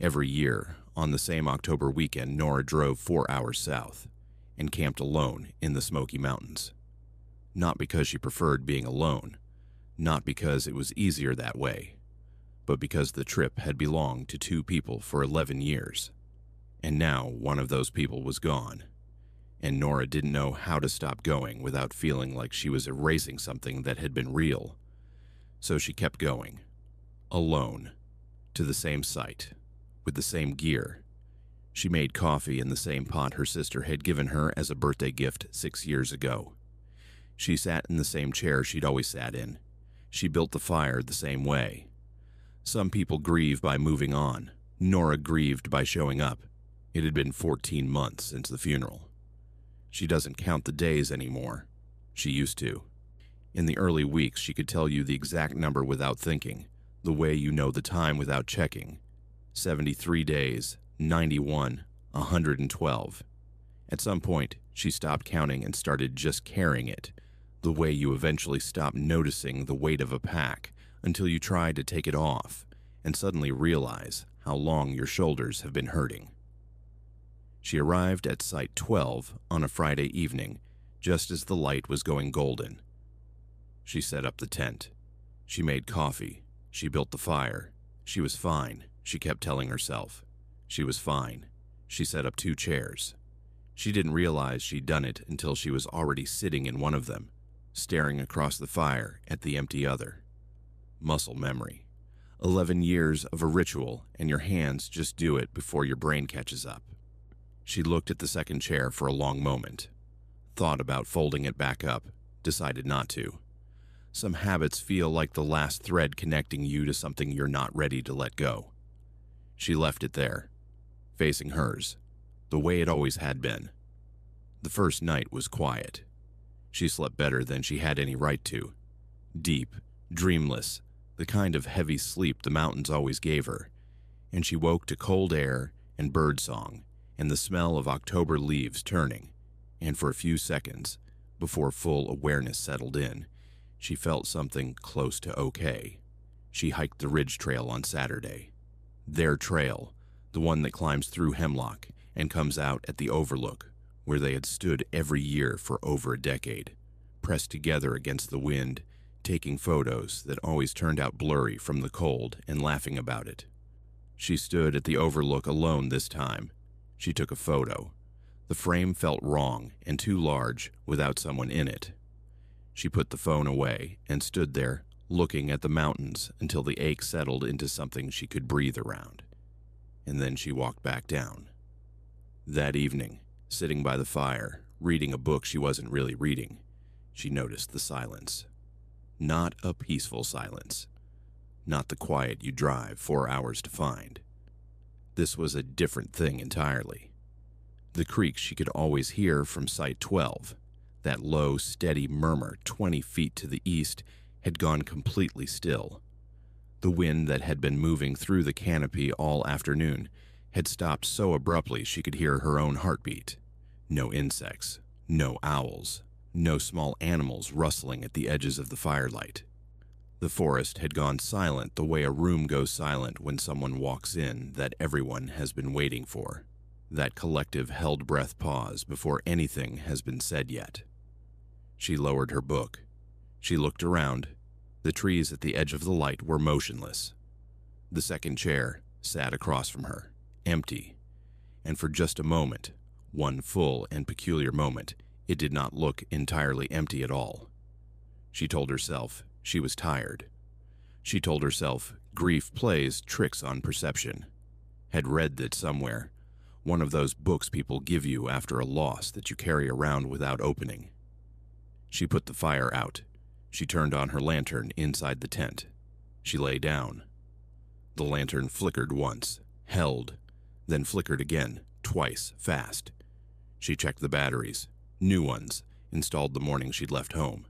Every year, on the same October weekend, Nora drove 4 hours south and camped alone in the Smoky Mountains. Not because she preferred being alone, not because it was easier that way, but because the trip had belonged to two people for 11 years. And now one of those people was gone, and Nora didn't know how to stop going without feeling like she was erasing something that had been real. So she kept going, alone, to the same site, with the same gear. She made coffee in the same pot her sister had given her as a birthday gift 6 years ago. She sat in the same chair she'd always sat in. She built the fire the same way. Some people grieve by moving on. Nora grieved by showing up. It had been 14 months since the funeral. She doesn't count the days anymore. She used to. In the early weeks, she could tell you the exact number without thinking, the way you know the time without checking. 73 days, 91, 112. At some point, she stopped counting and started just carrying it, the way you eventually stop noticing the weight of a pack until you try to take it off and suddenly realize how long your shoulders have been hurting. She arrived at Site 12 on a Friday evening, just as the light was going golden. She set up the tent. She made coffee. She built the fire. She was fine, she kept telling herself. She was fine. She set up 2 chairs. She didn't realize she'd done it until she was already sitting in one of them, staring across the fire at the empty other. Muscle memory. 11 years of a ritual, and your hands just do it before your brain catches up. She looked at the second chair for a long moment, thought about folding it back up, decided not to. Some habits feel like the last thread connecting you to something you're not ready to let go. She left it there, facing hers, the way it always had been. The first night was quiet. She slept better than she had any right to. Deep, dreamless, the kind of heavy sleep the mountains always gave her. And she woke to cold air and birdsong and the smell of October leaves turning. And for a few seconds, before full awareness settled in, she felt something close to okay. She hiked the ridge trail on Saturday. Their trail, the one that climbs through Hemlock and comes out at the overlook, where they had stood every year for over a decade, pressed together against the wind, taking photos that always turned out blurry from the cold and laughing about it. She stood at the overlook alone this time. She took a photo. The frame felt wrong and too large without someone in it. She put the phone away and stood there, looking at the mountains until the ache settled into something she could breathe around. And then she walked back down. That evening, sitting by the fire, reading a book she wasn't really reading, she noticed the silence. Not a peaceful silence. Not the quiet you drive 4 hours to find. This was a different thing entirely. The creak she could always hear from Site 12, that low, steady murmur 20 feet to the east, had gone completely still. The wind that had been moving through the canopy all afternoon had stopped so abruptly she could hear her own heartbeat. No insects, no owls, no small animals rustling at the edges of the firelight. The forest had gone silent the way a room goes silent when someone walks in that everyone has been waiting for. That collective held breath pause before anything has been said yet. She lowered her book. She looked around. The trees at the edge of the light were motionless. The second chair sat across from her, empty. And for just a moment, one full and peculiar moment, it did not look entirely empty at all. She told herself she was tired. She told herself grief plays tricks on perception. Had read that somewhere, one of those books people give you after a loss that you carry around without opening. She put the fire out. She turned on her lantern inside the tent. She lay down. The lantern flickered once, held, then flickered again, twice, fast. She checked the batteries, new ones, installed the morning she'd left home.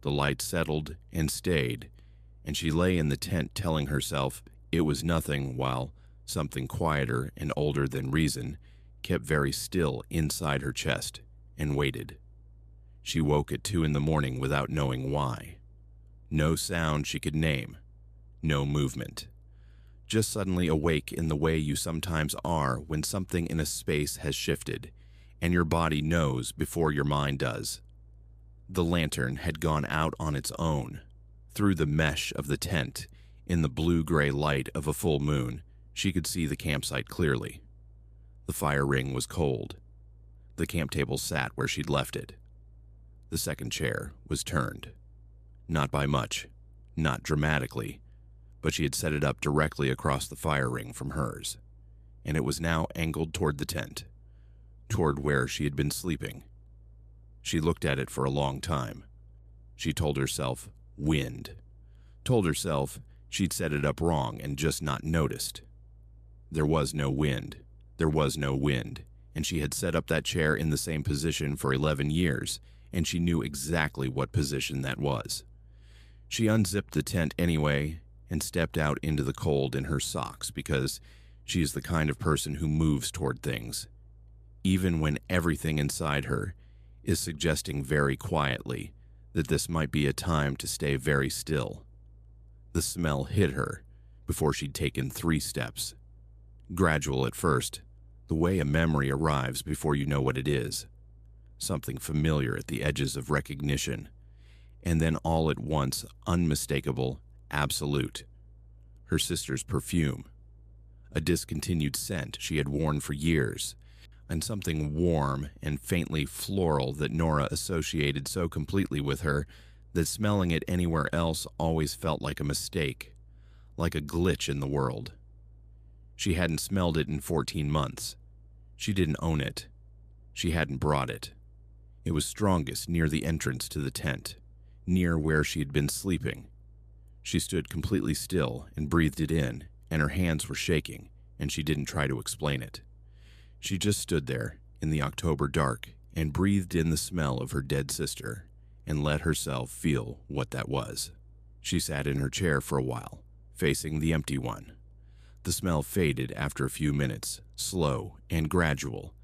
The light settled and stayed, and she lay in the tent telling herself it was nothing while something quieter and older than reason kept very still inside her chest and waited. She woke at 2 a.m. without knowing why. No sound she could name. No movement. just suddenly awake in the way you sometimes are when something in a space has shifted, and your body knows before your mind does. The lantern had gone out on its own. Through the mesh of the tent, in the blue-gray light of a full moon, she could see the campsite clearly. The fire ring was cold. The camp table sat where she'd left it. The second chair was turned. Not by much, not dramatically, but she had set it up directly across the fire ring from hers, and it was now angled toward the tent, toward where she had been sleeping. She looked at it for a long time. She told herself, wind. Told herself she'd set it up wrong and just not noticed. There was no wind. There was no wind, and she had set up that chair in the same position for 11 years, and she knew exactly what position that was. She unzipped the tent anyway and stepped out into the cold in her socks because she is the kind of person who moves toward things, even when everything inside her is suggesting very quietly that this might be a time to stay very still. The smell hit her before she'd taken 3 steps. Gradual at first, the way a memory arrives before you know what it is. Something familiar at the edges of recognition, and then all at once unmistakable, absolute. Her sister's perfume. A discontinued scent she had worn for years, and something warm and faintly floral that Nora associated so completely with her that smelling it anywhere else always felt like a mistake, like a glitch in the world. She hadn't smelled it in 14 months. She didn't own it. She hadn't brought it. It was strongest near the entrance to the tent, near where she had been sleeping. She stood completely still and breathed it in, and her hands were shaking, and she didn't try to explain it. She just stood there in the October dark and breathed in the smell of her dead sister and let herself feel what that was. She sat in her chair for a while, facing the empty one. The smell faded after a few minutes, slow and gradual,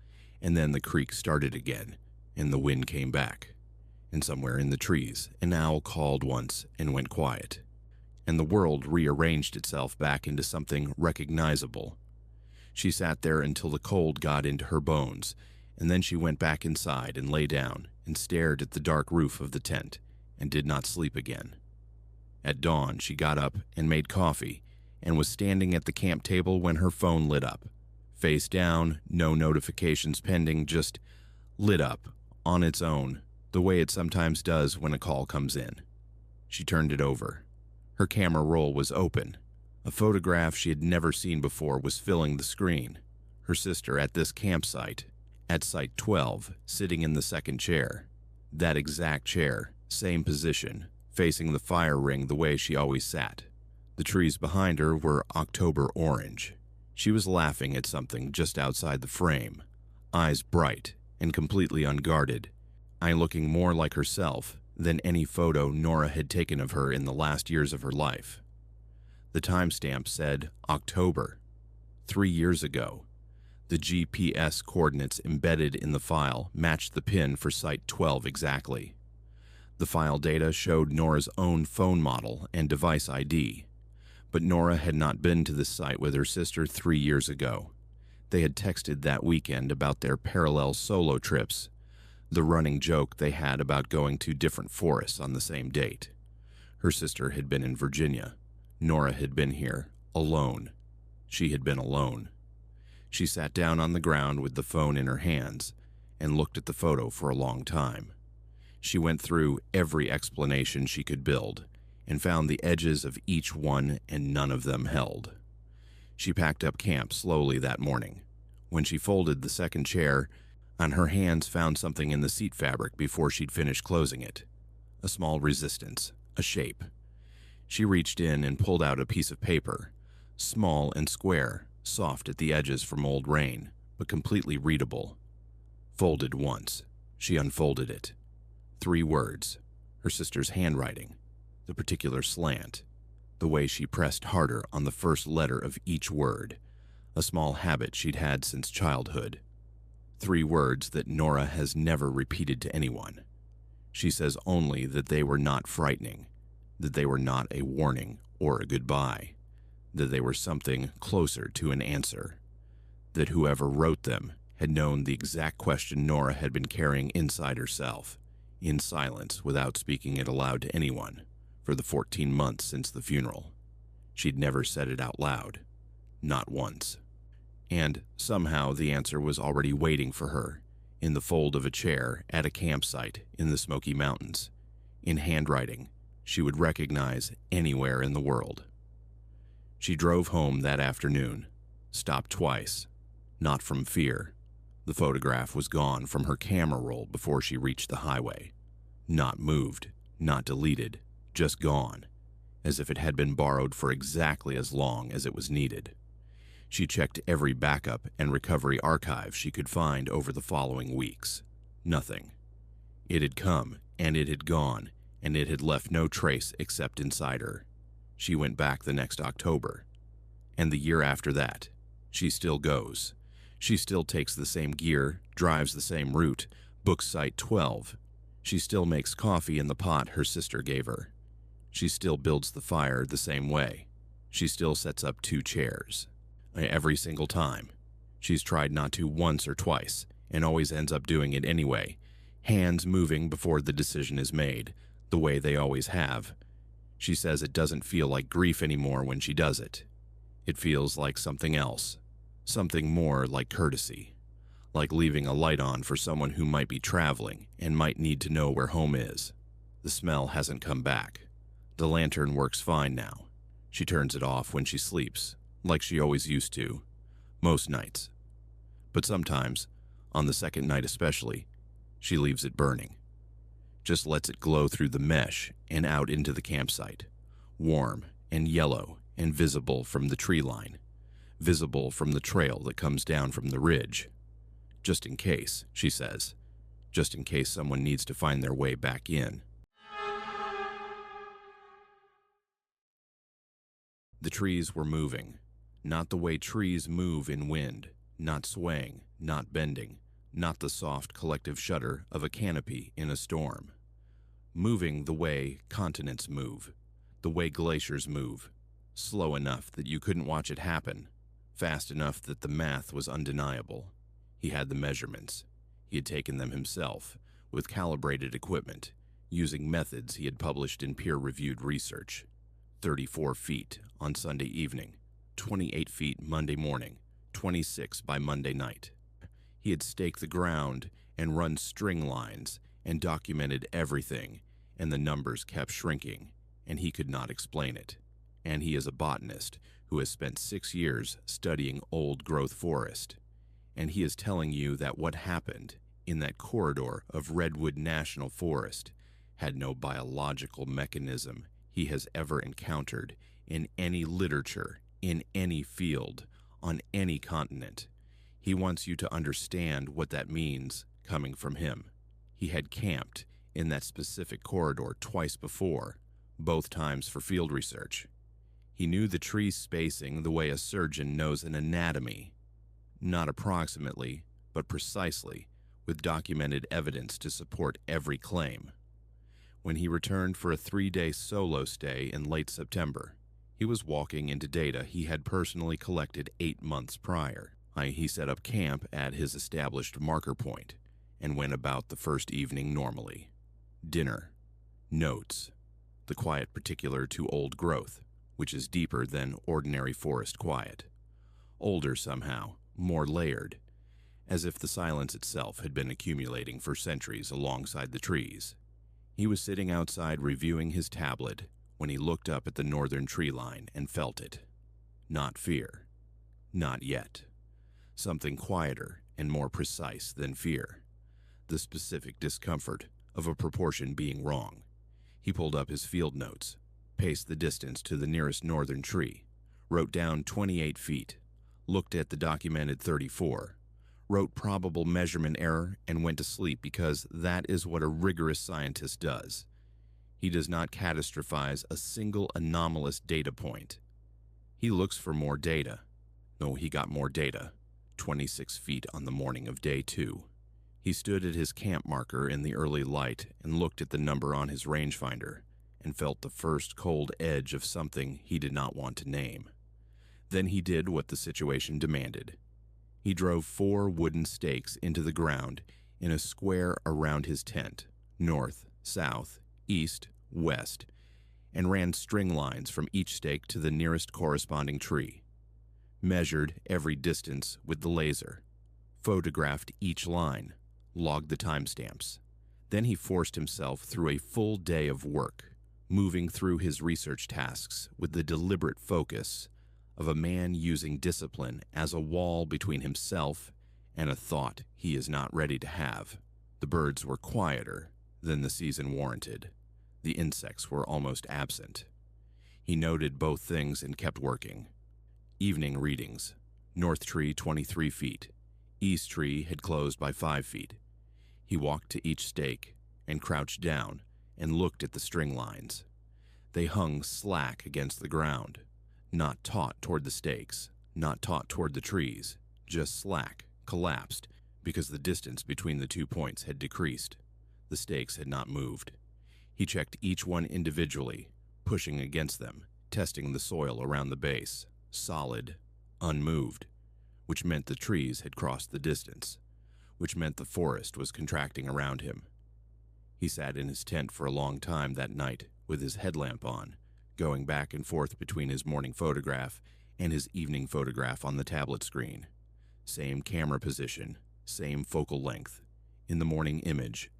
and then the creak started again, and the wind came back. And somewhere in the trees, an owl called once and went quiet, and the world rearranged itself back into something recognizable. She sat there until the cold got into her bones, and then she went back inside and lay down and stared at the dark roof of the tent and did not sleep again. At dawn, she got up and made coffee and was standing at the camp table when her phone lit up. Face down, no notifications pending, just lit up on its own, the way it sometimes does when a call comes in. She turned it over. Her camera roll was open. A photograph she had never seen before was filling the screen. Her sister at this campsite, at Site 12, sitting in the second chair. That exact chair, same position, facing the fire ring the way she always sat. The trees behind her were October orange. She was laughing at something just outside the frame, eyes bright and completely unguarded, eye looking more like herself than any photo Nora had taken of her in the last years of her life. The timestamp said October, 3 years ago. The GPS coordinates embedded in the file matched the pin for Site 12 exactly. The file data showed Nora's own phone model and device ID, but Nora had not been to this site with her sister 3 years ago. They had texted that weekend about their parallel solo trips, the running joke they had about going to different forests on the same date. Her sister had been in Virginia. Nora had been here, alone. She had been alone. She sat down on the ground with the phone in her hands and looked at the photo for a long time. She went through every explanation she could build and found the edges of each one, and none of them held. She packed up camp slowly that morning. When she folded the second chair, on her hands found something in the seat fabric before she'd finished closing it. A small resistance, a shape. She reached in and pulled out a piece of paper, small and square, soft at the edges from old rain, but completely readable. Folded once, she unfolded it. 3 words, her sister's handwriting, the particular slant, the way she pressed harder on the first letter of each word, a small habit she'd had since childhood. 3 words that Nora has never repeated to anyone. She says only that they were not frightening, that they were not a warning or a goodbye. that they were something closer to an answer, that whoever wrote them had known the exact question Nora had been carrying inside herself, in silence without speaking it aloud to anyone, for the 14 months since the funeral. She'd never said it out loud, not once. And somehow the answer was already waiting for her, in the fold of a chair at a campsite in the Smoky Mountains, in handwriting she would recognize anywhere in the world. She drove home that afternoon, stopped twice, not from fear. The photograph was gone from her camera roll before she reached the highway. Not moved, not deleted, just gone, as if it had been borrowed for exactly as long as it was needed. She checked every backup and recovery archive she could find over the following weeks. Nothing. It had come, and it had gone, and it had left no trace except inside her. She went back the next October. And the year after that, she still goes. She still takes the same gear, drives the same route, books Site 12. She still makes coffee in the pot her sister gave her. She still builds the fire the same way. She still sets up 2 chairs. Every single time. She's tried not to once or twice, and always ends up doing it anyway, hands moving before the decision is made, the way they always have. She says it doesn't feel like grief anymore when she does it. It feels like something else, something more like courtesy, like leaving a light on for someone who might be traveling and might need to know where home is. The smell hasn't come back. The lantern works fine now. She turns it off when she sleeps, like she always used to, most nights. But sometimes, on the second night especially, she leaves it burning. Just lets it glow through the mesh and out into the campsite, warm and yellow and visible from the tree line, visible from the trail that comes down from the ridge. Just in case, she says, just in case someone needs to find their way back in. The trees were moving. Not the way trees move in wind, not swaying, not bending, not the soft collective shudder of a canopy in a storm. Moving the way continents move, the way glaciers move, slow enough that you couldn't watch it happen, fast enough that the math was undeniable. He had the measurements. He had taken them himself, with calibrated equipment, using methods he had published in peer-reviewed research. 34 feet on Sunday evening, 28 feet Monday morning, 26 by Monday night. He had staked the ground and run string lines and documented everything, and the numbers kept shrinking, and he could not explain it. And he is a botanist who has spent 6 years studying old-growth forest. And he is telling you that what happened in that corridor of Redwood National Forest had no biological mechanism he has ever encountered in any literature, in any field, on any continent. He wants you to understand what that means coming from him. He had camped in that specific corridor twice before, both times for field research. He knew the tree spacing the way a surgeon knows an anatomy, not approximately, but precisely, with documented evidence to support every claim. When he returned for a 3-day solo stay in late September, he was walking into data he had personally collected 8 months prior. He set up camp at his established marker point and went about the first evening normally. Dinner, notes, the quiet particular to old growth, which is deeper than ordinary forest quiet. Older somehow, more layered, as if the silence itself had been accumulating for centuries alongside the trees. He was sitting outside reviewing his tablet when he looked up at the northern tree line and felt it. Not fear. Not yet. Something quieter and more precise than fear. The specific discomfort of a proportion being wrong. He pulled up his field notes, paced the distance to the nearest northern tree, wrote down 28 feet, looked at the documented 34, wrote probable measurement error, and went to sleep because that is what a rigorous scientist does. He does not catastrophize a single anomalous data point. He looks for more data. No, he got more data. 26 feet on the morning of day 2. He stood at his camp marker in the early light and looked at the number on his rangefinder and felt the first cold edge of something he did not want to name. Then he did what the situation demanded. He drove 4 wooden stakes into the ground in a square around his tent, north, south, east, west, and ran string lines from each stake to the nearest corresponding tree. Measured every distance with the laser, photographed each line, logged the timestamps. Then he forced himself through a full day of work, moving through his research tasks with the deliberate focus of a man using discipline as a wall between himself and a thought he is not ready to have. The birds were quieter than the season warranted. The insects were almost absent. He noted both things and kept working. Evening readings. North tree 23 feet. East tree had closed by 5 feet. He walked to each stake and crouched down and looked at the string lines. They hung slack against the ground, not taut toward the stakes, not taut toward the trees, just slack, collapsed, because the distance between the 2 points had decreased. The stakes had not moved. He checked each one individually, pushing against them, testing the soil around the base, solid, unmoved, which meant the trees had crossed the distance, which meant the forest was contracting around him. He sat in his tent for a long time that night with his headlamp on, going back and forth between his morning photograph and his evening photograph on the tablet screen. Same camera position, same focal length. In the morning image,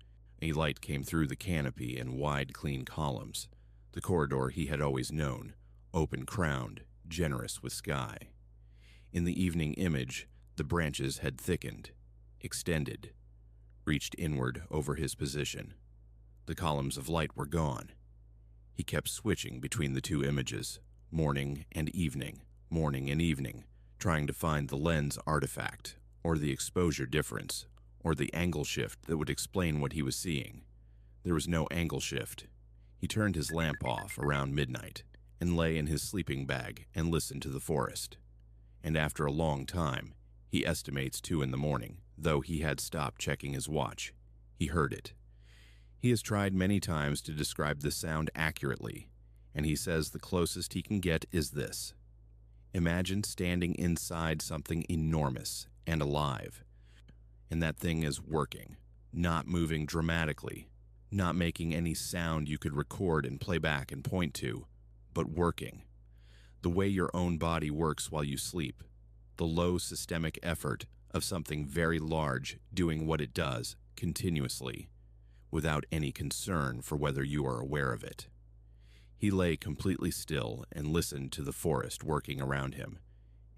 a light came through the canopy in wide, clean columns, the corridor he had always known, open-crowned, generous with sky. In the evening image, the branches had thickened, extended, reached inward over his position. The columns of light were gone. He kept switching between the 2 images, morning and evening, trying to find the lens artifact, or the exposure difference, or the angle shift that would explain what he was seeing. There was no angle shift. He turned his lamp off around midnight and lay in his sleeping bag and listened to the forest. And after a long time, he estimates 2 in the morning, though he had stopped checking his watch, he heard it. He has tried many times to describe the sound accurately, and he says the closest he can get is this. Imagine standing inside something enormous and alive, and that thing is working, not moving dramatically, not making any sound you could record and play back and point to, but working. The way your own body works while you sleep, the low systemic effort of something very large doing what it does continuously, without any concern for whether you are aware of it. He lay completely still and listened to the forest working around him,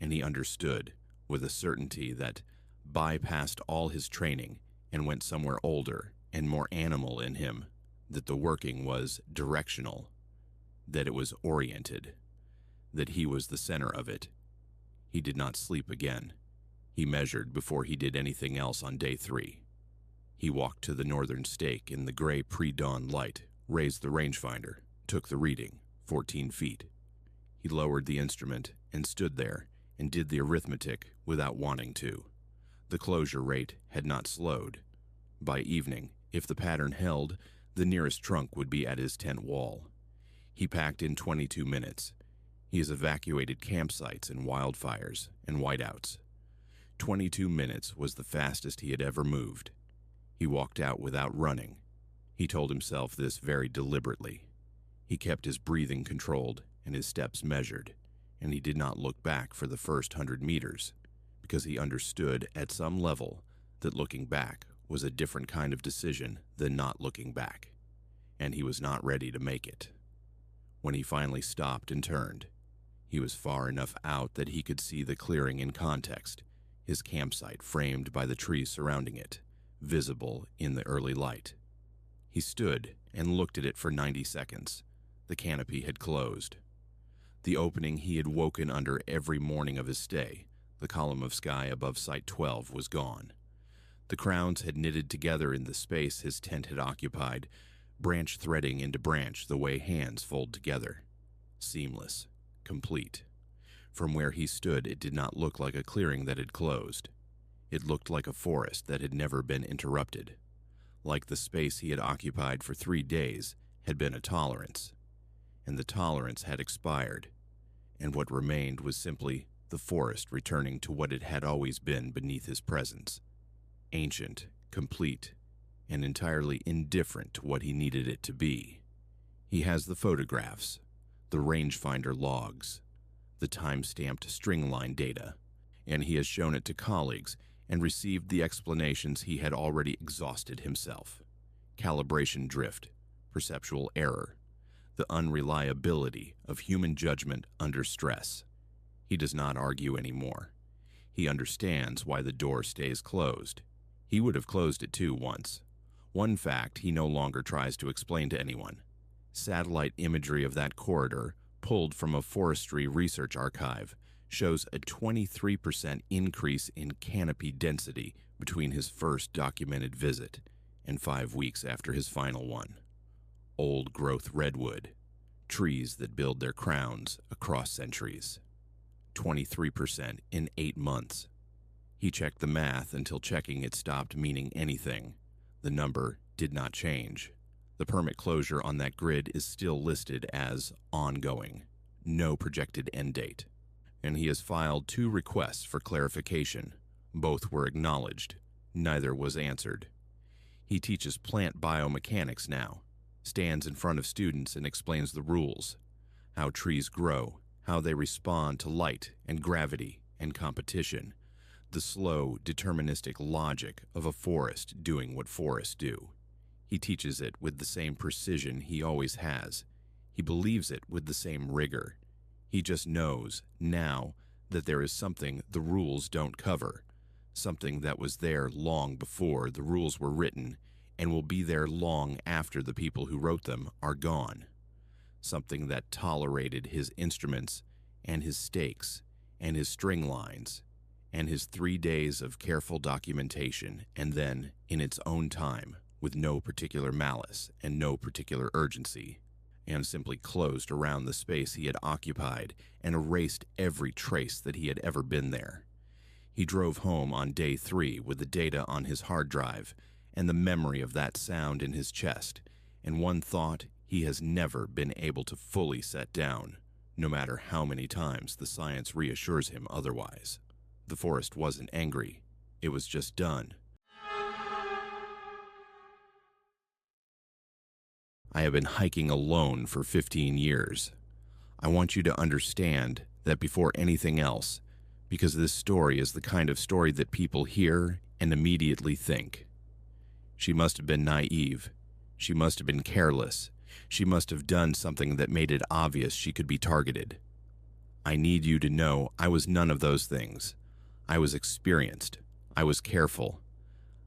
and he understood, with a certainty that bypassed all his training and went somewhere older and more animal in him, that the working was directional, that it was oriented, that he was the center of it. He did not sleep again. He measured before he did anything else on day 3. He walked to the northern stake in the gray pre-dawn light, raised the rangefinder, took the reading, 14 feet. He lowered the instrument and stood there and did the arithmetic without wanting to. The closure rate had not slowed. By evening, if the pattern held, the nearest trunk would be at his tent wall. He packed in 22 minutes. He has evacuated campsites and wildfires and whiteouts. 22 minutes was the fastest he had ever moved. He walked out without running. He told himself this very deliberately. He kept his breathing controlled and his steps measured, and he did not look back for the first 100 meters, because he understood at some level that looking back was a different kind of decision than not looking back, and he was not ready to make it. When he finally stopped and turned, he was far enough out that he could see the clearing in context, his campsite framed by the trees surrounding it, visible in the early light. He stood and looked at it for 90 seconds. The canopy had closed. The opening he had woken under every morning of his stay, the column of sky above Site 12, was gone. The crowns had knitted together in the space his tent had occupied, branch threading into branch the way hands fold together. Seamless, complete. From where he stood, it did not look like a clearing that had closed. It looked like a forest that had never been interrupted. Like the space he had occupied for 3 days had been a tolerance, and the tolerance had expired, and what remained was simply the forest returning to what it had always been beneath his presence. Ancient, complete, and entirely indifferent to what he needed it to be. He has the photographs, the rangefinder logs, the time-stamped string line data, and he has shown it to colleagues and received the explanations he had already exhausted himself. Calibration drift, perceptual error, the unreliability of human judgment under stress. He does not argue anymore. He understands why the door stays closed. He would have closed it too once. One fact he no longer tries to explain to anyone. Satellite imagery of that corridor, pulled from a forestry research archive, shows a 23% increase in canopy density between his first documented visit and 5 weeks after his final one. Old-growth redwood, trees that build their crowns across centuries. 23% in 8 months. He checked the math until checking it stopped meaning anything. The number did not change. The permit closure on that grid is still listed as ongoing, no projected end date. And he has filed 2 requests for clarification. Both were acknowledged. Neither was answered. He teaches plant biomechanics now, stands in front of students and explains the rules, how trees grow, how they respond to light and gravity and competition, the slow, deterministic logic of a forest doing what forests do. He teaches it with the same precision he always has. He believes it with the same rigor. He just knows, now, that there is something the rules don't cover, something that was there long before the rules were written and will be there long after the people who wrote them are gone, something that tolerated his instruments and his stakes and his string lines and his 3 days of careful documentation, and then, in its own time, with no particular malice and no particular urgency, and simply closed around the space he had occupied and erased every trace that he had ever been there. He drove home on day 3 with the data on his hard drive and the memory of that sound in his chest, and one thought he has never been able to fully set down, no matter how many times the science reassures him otherwise. The forest wasn't angry. It was just done. I have been hiking alone for 15 years. I want you to understand that before anything else, because this story is the kind of story that people hear and immediately think. She must have been naive. She must have been careless. She must have done something that made it obvious she could be targeted. I need you to know I was none of those things. I was experienced. I was careful.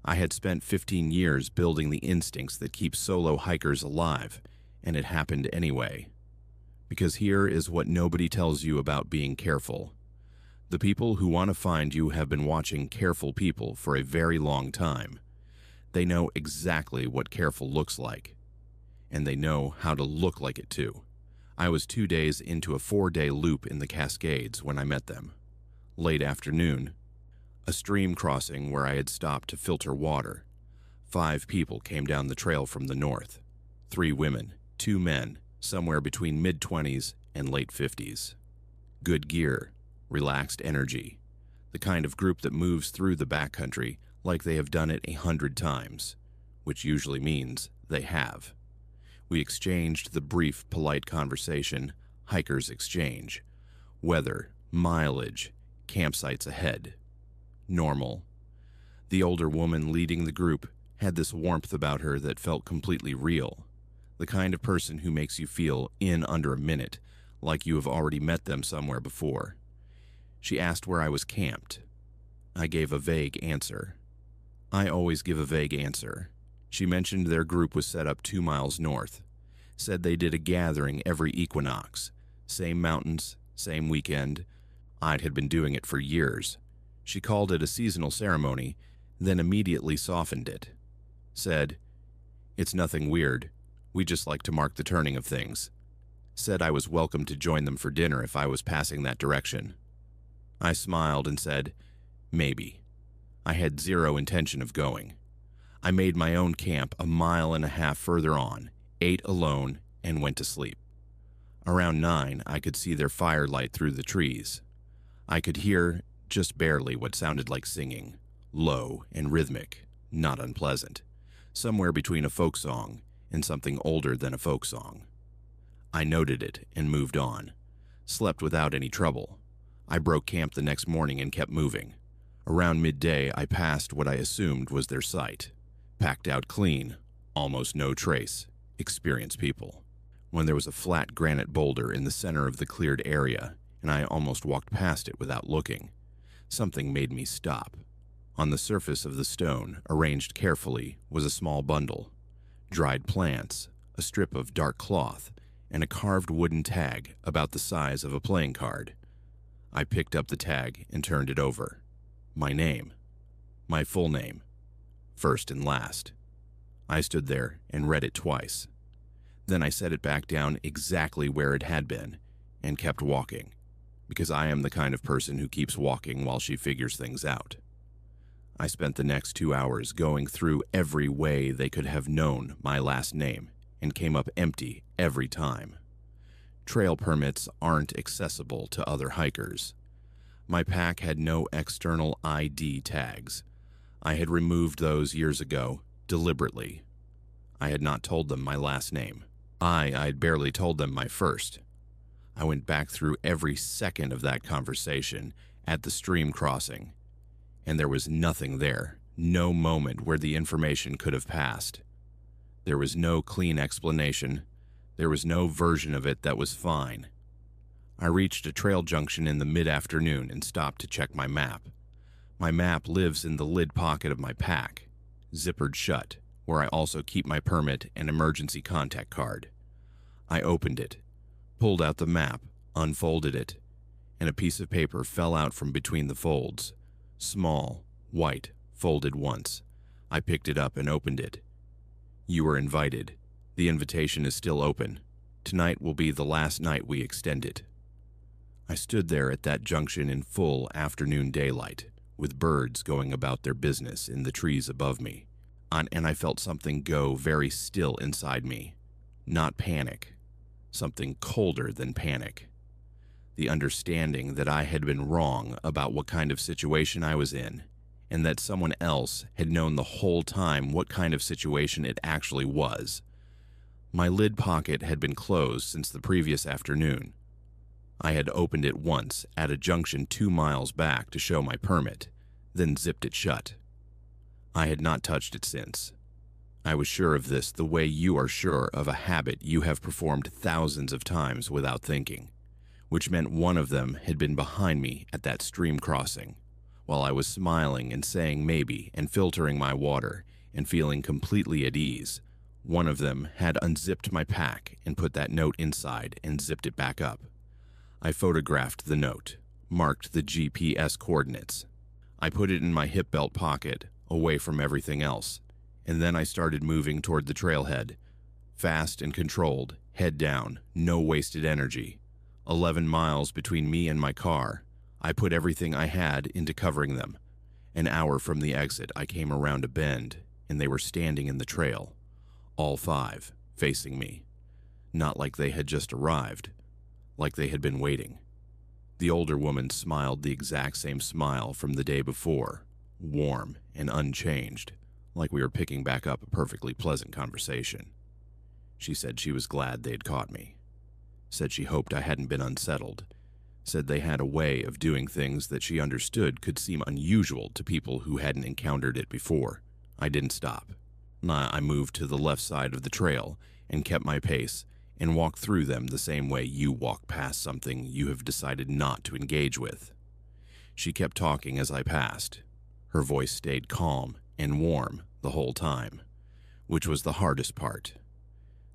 I had spent 15 years building the instincts that keep solo hikers alive, and it happened anyway. Because here is what nobody tells you about being careful. The people who want to find you have been watching careful people for a very long time. They know exactly what careful looks like, and they know how to look like it too. I was 2 days into a 4-day loop in the Cascades when I met them. Late afternoon, a stream crossing where I had stopped to filter water. 5 people came down the trail from the north. 3 women, 2 men, somewhere between mid-20s and late 50s. Good gear, relaxed energy, the kind of group that moves through the backcountry like they have done it 100 times, which usually means they have. We exchanged the brief, polite conversation hikers exchange. Weather, mileage, campsites ahead. Normal. The older woman leading the group had this warmth about her that felt completely real. The kind of person who makes you feel in under a minute, like you have already met them somewhere before. She asked where I was camped. I gave a vague answer. I always give a vague answer. She mentioned their group was set up 2 miles north. Said they did a gathering every equinox. Same mountains, same weekend. I had been doing it for years. She called it a seasonal ceremony, then immediately softened it. Said, "It's nothing weird. We just like to mark the turning of things." Said I was welcome to join them for dinner if I was passing that direction. I smiled and said, "Maybe." I had zero intention of going. I made my own camp a 1.5 miles further on, ate alone, and went to sleep. Around 9, I could see their firelight through the trees. I could hear, just barely, what sounded like singing, low and rhythmic, not unpleasant, somewhere between a folk song and something older than a folk song. I noted it and moved on. Slept without any trouble. I broke camp the next morning and kept moving. Around midday, I passed what I assumed was their site. Packed out clean, almost no trace, experienced people. When there was a flat granite boulder in the center of the cleared area, and I almost walked past it without looking, something made me stop. On the surface of the stone, arranged carefully, was a small bundle. Dried plants, a strip of dark cloth, and a carved wooden tag about the size of a playing card. I picked up the tag and turned it over. My name. My full name. First and last. I stood there and read it twice. Then I set it back down exactly where it had been and kept walking, because I am the kind of person who keeps walking while she figures things out. I spent the next 2 hours going through every way they could have known my last name and came up empty every time. Trail permits aren't accessible to other hikers. My pack had no external ID tags. I had removed those years ago, deliberately. I had not told them my last name. I'd barely told them my first. I went back through every second of that conversation at the stream crossing, and there was nothing there, no moment where the information could have passed. There was no clean explanation. There was no version of it that was fine. I reached a trail junction in the mid-afternoon and stopped to check my map. My map lives in the lid pocket of my pack, zippered shut, where I also keep my permit and emergency contact card. I opened it, pulled out the map, unfolded it, and a piece of paper fell out from between the folds. Small, white, folded once. I picked it up and opened it. You were invited. The invitation is still open. Tonight will be the last night we extend it. I stood there at that junction in full afternoon daylight, with birds going about their business in the trees above me, and I felt something go very still inside me. Not panic. Something colder than panic. The understanding that I had been wrong about what kind of situation I was in, and that someone else had known the whole time what kind of situation it actually was. My lid pocket had been closed since the previous afternoon. I had opened it once at a junction 2 miles back to show my permit, then zipped it shut. I had not touched it since. I was sure of this the way you are sure of a habit you have performed thousands of times without thinking, which meant one of them had been behind me at that stream crossing, while I was smiling and saying maybe and filtering my water and feeling completely at ease. One of them had unzipped my pack and put that note inside and zipped it back up. I photographed the note, marked the GPS coordinates. I put it in my hip belt pocket, away from everything else, and then I started moving toward the trailhead, fast and controlled, head down, no wasted energy. 11 miles between me and my car. I put everything I had into covering them. An hour from the exit, I came around a bend, and they were standing in the trail, all 5, facing me. Not like they had just arrived, like they had been waiting. The older woman smiled the exact same smile from the day before, warm and unchanged, like we were picking back up a perfectly pleasant conversation. She said she was glad they'd caught me. Said she hoped I hadn't been unsettled. Said they had a way of doing things that she understood could seem unusual to people who hadn't encountered it before. I didn't stop. I moved to the left side of the trail and kept my pace and walked through them the same way you walk past something you have decided not to engage with. She kept talking as I passed. Her voice stayed calm and warm the whole time, which was the hardest part.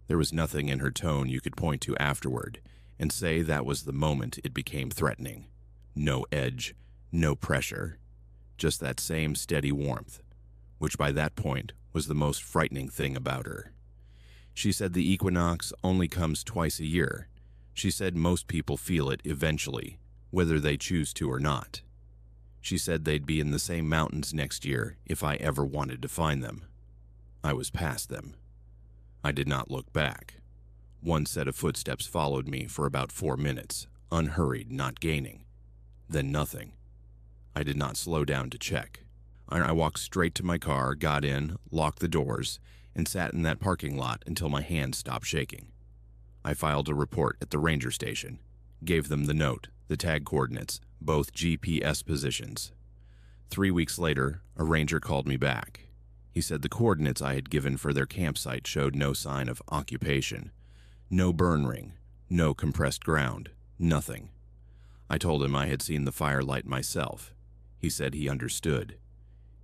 There was nothing in her tone you could point to afterward and say that was the moment it became threatening. No edge, no pressure, just that same steady warmth, which by that point was the most frightening thing about her. She said the equinox only comes twice a year. She said most people feel it eventually, whether they choose to or not. She said they'd be in the same mountains next year if I ever wanted to find them. I was past them. I did not look back. One set of footsteps followed me for about 4 minutes, unhurried, not gaining. Then nothing. I did not slow down to check. I walked straight to my car, got in, locked the doors, and sat in that parking lot until my hands stopped shaking. I filed a report at the ranger station, gave them the note, the tag coordinates, both GPS positions. 3 weeks later, a ranger called me back. He said the coordinates I had given for their campsite showed no sign of occupation, no burn ring, no compressed ground, nothing. I told him I had seen the firelight myself. He said he understood.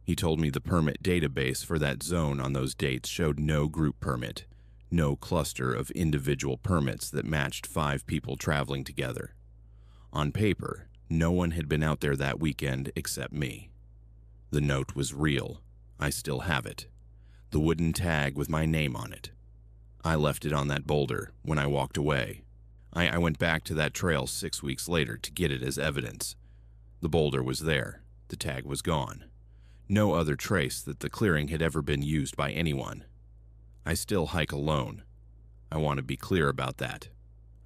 He told me the permit database for that zone on those dates showed no group permit, no cluster of individual permits that matched 5 people traveling together. On paper, no one had been out there that weekend except me. The note was real. I still have it. The wooden tag with my name on it. I left it on that boulder when I walked away. I went back to that trail 6 weeks later to get it as evidence. The boulder was there. The tag was gone. No other trace that the clearing had ever been used by anyone. I still hike alone. I want to be clear about that.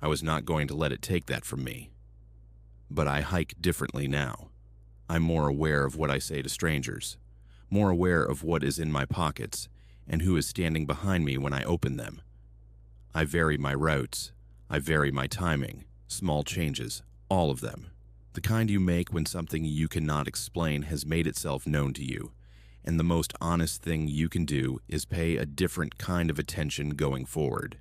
I was not going to let it take that from me. But I hike differently now. I'm more aware of what I say to strangers, more aware of what is in my pockets and who is standing behind me when I open them. I vary my routes. I vary my timing, small changes, all of them. The kind you make when something you cannot explain has made itself known to you, and the most honest thing you can do is pay a different kind of attention going forward.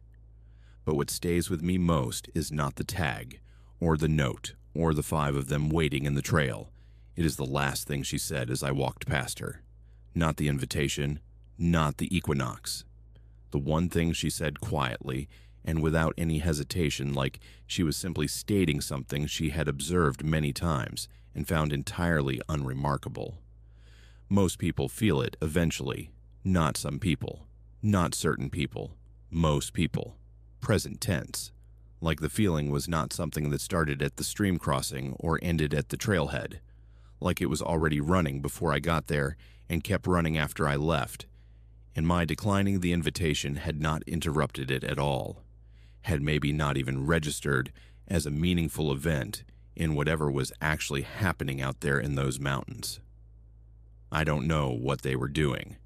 But what stays with me most is not the tag, or the note, or the 5 of them waiting in the trail. It is the last thing she said as I walked past her. Not the invitation, not the equinox. The one thing she said quietly, and without any hesitation, like she was simply stating something she had observed many times and found entirely unremarkable. Most people feel it eventually, not some people, not certain people, most people. Present tense. Like the feeling was not something that started at the stream crossing or ended at the trailhead. Like it was already running before I got there and kept running after I left. And my declining the invitation had not interrupted it at all. Had maybe not even registered as a meaningful event in whatever was actually happening out there in those mountains. I don't know what they were doing.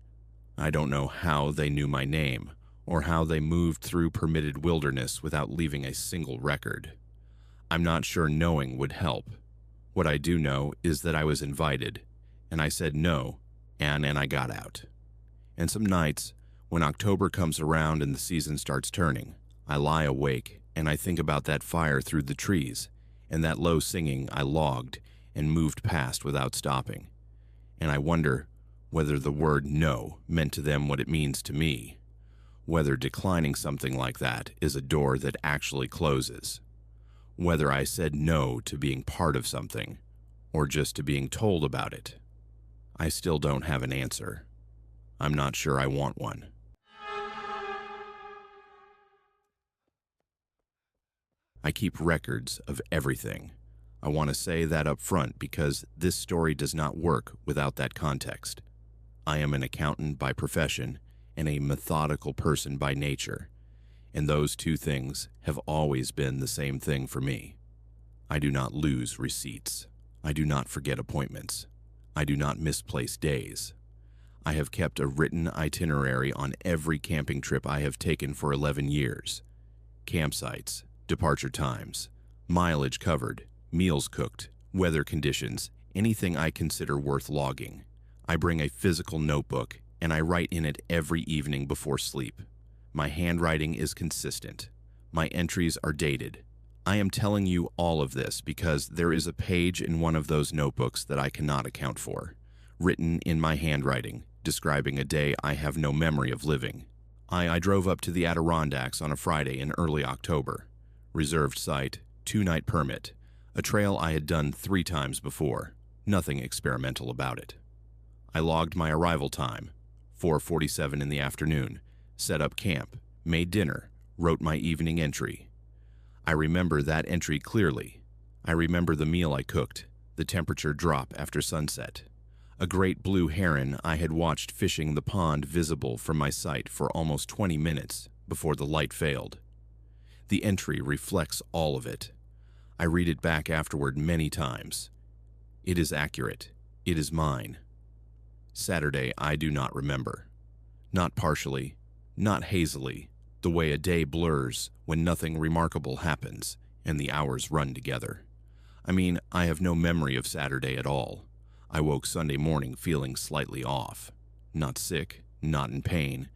I don't know how they knew my name, or how they moved through permitted wilderness without leaving a single record. I'm not sure knowing would help. What I do know is that I was invited, and I said no, and I got out. And some nights, when October comes around and the season starts turning, I lie awake and I think about that fire through the trees and that low singing I logged and moved past without stopping. And I wonder whether the word no meant to them what it means to me, whether declining something like that is a door that actually closes, whether I said no to being part of something or just to being told about it. I still don't have an answer. I'm not sure I want one. I keep records of everything. I want to say that up front because this story does not work without that context. I am an accountant by profession and a methodical person by nature, and those two things have always been the same thing for me. I do not lose receipts. I do not forget appointments. I do not misplace days. I have kept a written itinerary on every camping trip I have taken for 11 years. Campsites, departure times, mileage covered, meals cooked, weather conditions, anything I consider worth logging. I bring a physical notebook and I write in it every evening before sleep. My handwriting is consistent. My entries are dated. I am telling you all of this because there is a page in one of those notebooks that I cannot account for, written in my handwriting, describing a day I have no memory of living. I drove up to the Adirondacks on a Friday in early October. Reserved site, 2-night permit, a trail I had done 3 times before, nothing experimental about it. I logged my arrival time, 4:47 in the afternoon, set up camp, made dinner, wrote my evening entry. I remember that entry clearly. I remember the meal I cooked, the temperature drop after sunset. A great blue heron I had watched fishing the pond visible from my site for almost 20 minutes before the light failed. The entry reflects all of it. I read it back afterward many times. It is accurate. It is mine. Saturday I do not remember. Not partially, not hazily, the way a day blurs when nothing remarkable happens and the hours run together. I mean, I have no memory of Saturday at all. I woke Sunday morning feeling slightly off. Not sick, not in pain,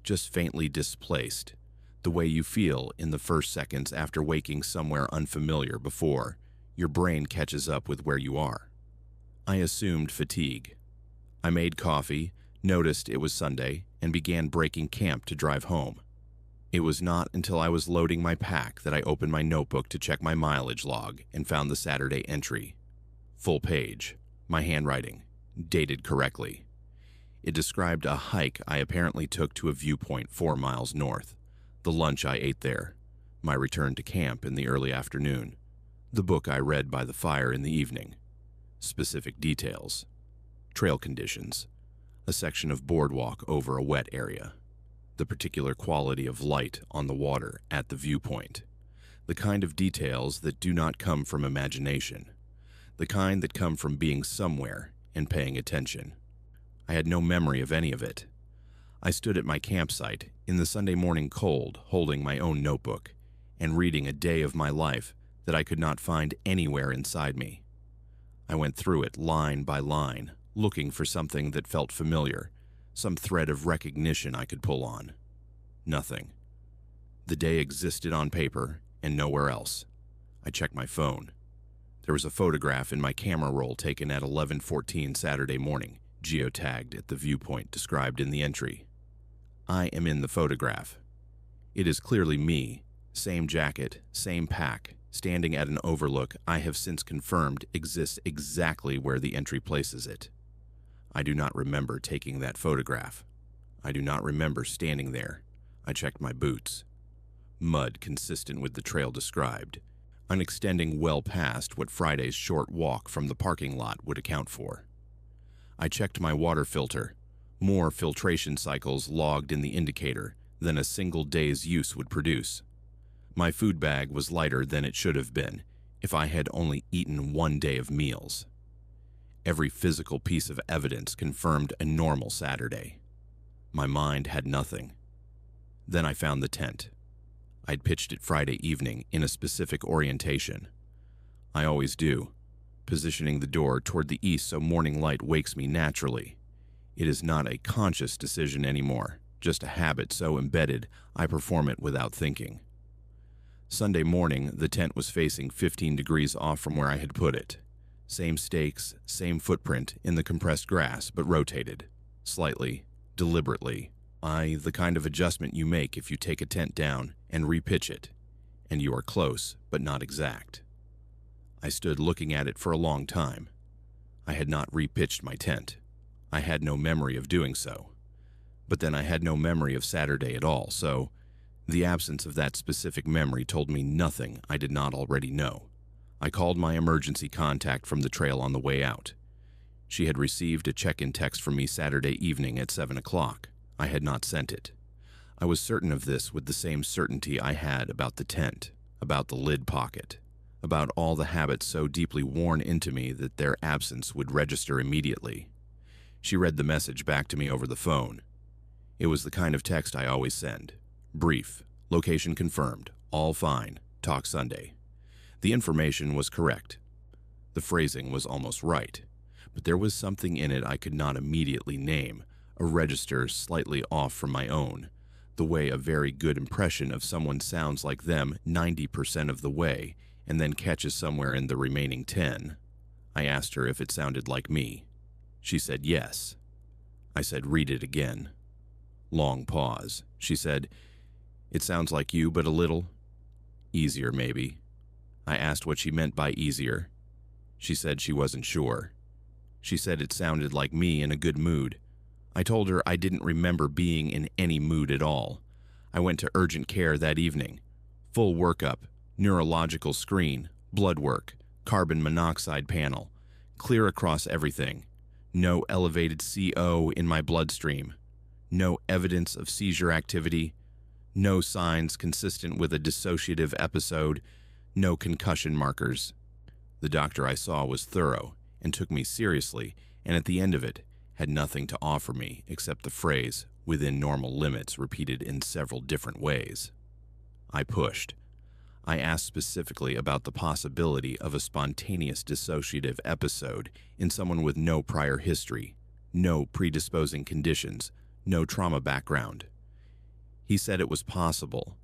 just faintly displaced, the way you feel in the first seconds after waking somewhere unfamiliar before your brain catches up with where you are. I assumed fatigue. I made coffee, noticed it was Sunday, and began breaking camp to drive home. It was not until I was loading my pack that I opened my notebook to check my mileage log and found the Saturday entry. Full page, my handwriting, dated correctly. It described a hike I apparently took to a viewpoint 4 miles north, the lunch I ate there, my return to camp in the early afternoon, the book I read by the fire in the evening. Specific details. Trail conditions. A section of boardwalk over a wet area. The particular quality of light on the water at the viewpoint. The kind of details that do not come from imagination. The kind that come from being somewhere and paying attention. I had no memory of any of it. I stood at my campsite in the Sunday morning cold, holding my own notebook and reading a day of my life that I could not find anywhere inside me. I went through it line by line, looking for something that felt familiar, some thread of recognition I could pull on. Nothing. The day existed on paper and nowhere else. I checked my phone. There was a photograph in my camera roll taken at 11:14 Saturday morning, geotagged at the viewpoint described in the entry. I am in the photograph. It is clearly me, same jacket, same pack, standing at an overlook I have since confirmed exists exactly where the entry places it. I do not remember taking that photograph. I do not remember standing there. I checked my boots. Mud consistent with the trail described, unextending well past what Friday's short walk from the parking lot would account for. I checked my water filter, more filtration cycles logged in the indicator than a single day's use would produce. My food bag was lighter than it should have been if I had only eaten 1 day of meals. Every physical piece of evidence confirmed a normal Saturday. My mind had nothing. Then I found the tent. I'd pitched it Friday evening in a specific orientation. I always do, positioning the door toward the east so morning light wakes me naturally. It is not a conscious decision anymore, just a habit so embedded I perform it without thinking. Sunday morning, the tent was facing 15 degrees off from where I had put it. Same stakes, same footprint in the compressed grass, but rotated. Slightly, deliberately. The kind of adjustment you make if you take a tent down and repitch it, and you are close, but not exact. I stood looking at it for a long time. I had not repitched my tent. I had no memory of doing so. But then I had no memory of Saturday at all, so the absence of that specific memory told me nothing I did not already know. I called my emergency contact from the trail on the way out. She had received a check-in text from me Saturday evening at 7 o'clock. I had not sent it. I was certain of this with the same certainty I had about the tent, about the lid pocket, about all the habits so deeply worn into me that their absence would register immediately. She read the message back to me over the phone. It was the kind of text I always send. Brief, location confirmed, all fine, talk Sunday. The information was correct. The phrasing was almost right, but there was something in it I could not immediately name, a register slightly off from my own, the way a very good impression of someone sounds like them 90% of the way and then catches somewhere in the remaining 10. I asked her if it sounded like me. She said yes. I said, read it again. Long pause. She said, it sounds like you, but a little easier, maybe. I asked what she meant by easier. She said she wasn't sure. She said it sounded like me in a good mood. I told her I didn't remember being in any mood at all. I went to urgent care that evening. Full workup, neurological screen, blood work, carbon monoxide panel, clear across everything. No elevated CO in my bloodstream. No evidence of seizure activity. No signs consistent with a dissociative episode, no concussion markers. The doctor I saw was thorough and took me seriously, and at the end of it, had nothing to offer me except the phrase, "within normal limits," repeated in several different ways. I pushed. I asked specifically about the possibility of a spontaneous dissociative episode in someone with no prior history, no predisposing conditions, no trauma background. He said it was possible.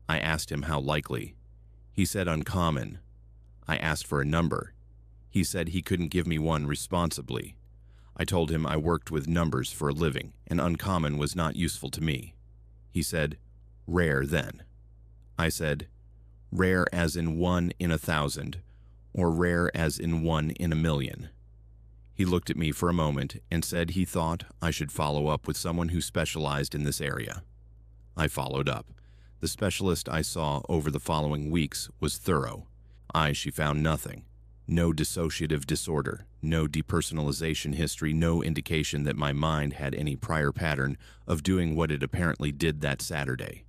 I asked him how likely. He said uncommon. I asked for a number. He said he couldn't give me one responsibly. I told him I worked with numbers for a living, and uncommon was not useful to me. He said, "Rare then." I said, "Rare as in 1 in 1,000, or rare as in 1 in 1,000,000. He looked at me for a moment and said he thought I should follow up with someone who specialized in this area. I followed up. The specialist I saw over the following weeks was thorough. She found nothing. No dissociative disorder, no depersonalization history, no indication that my mind had any prior pattern of doing what it apparently did that Saturday.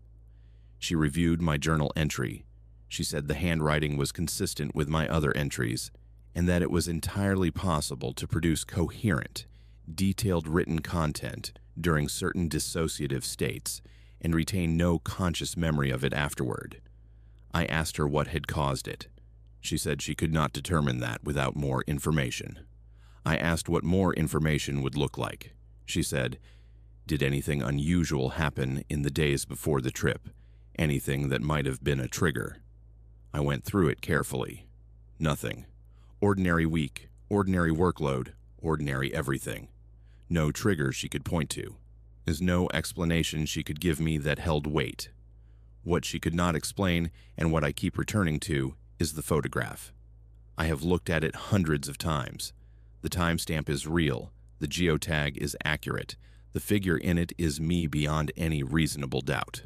She reviewed my journal entry. She said the handwriting was consistent with my other entries, and that it was entirely possible to produce coherent, detailed written content during certain dissociative states and retain no conscious memory of it afterward. I asked her what had caused it. She said she could not determine that without more information. I asked what more information would look like. She said, "Did anything unusual happen in the days before the trip? Anything that might have been a trigger?" I went through it carefully. Nothing. Ordinary week, ordinary workload, ordinary everything. No triggers she could point to. There's no explanation she could give me that held weight. What she could not explain, and what I keep returning to, is the photograph. I have looked at it hundreds of times. The timestamp is real. The geotag is accurate. The figure in it is me beyond any reasonable doubt.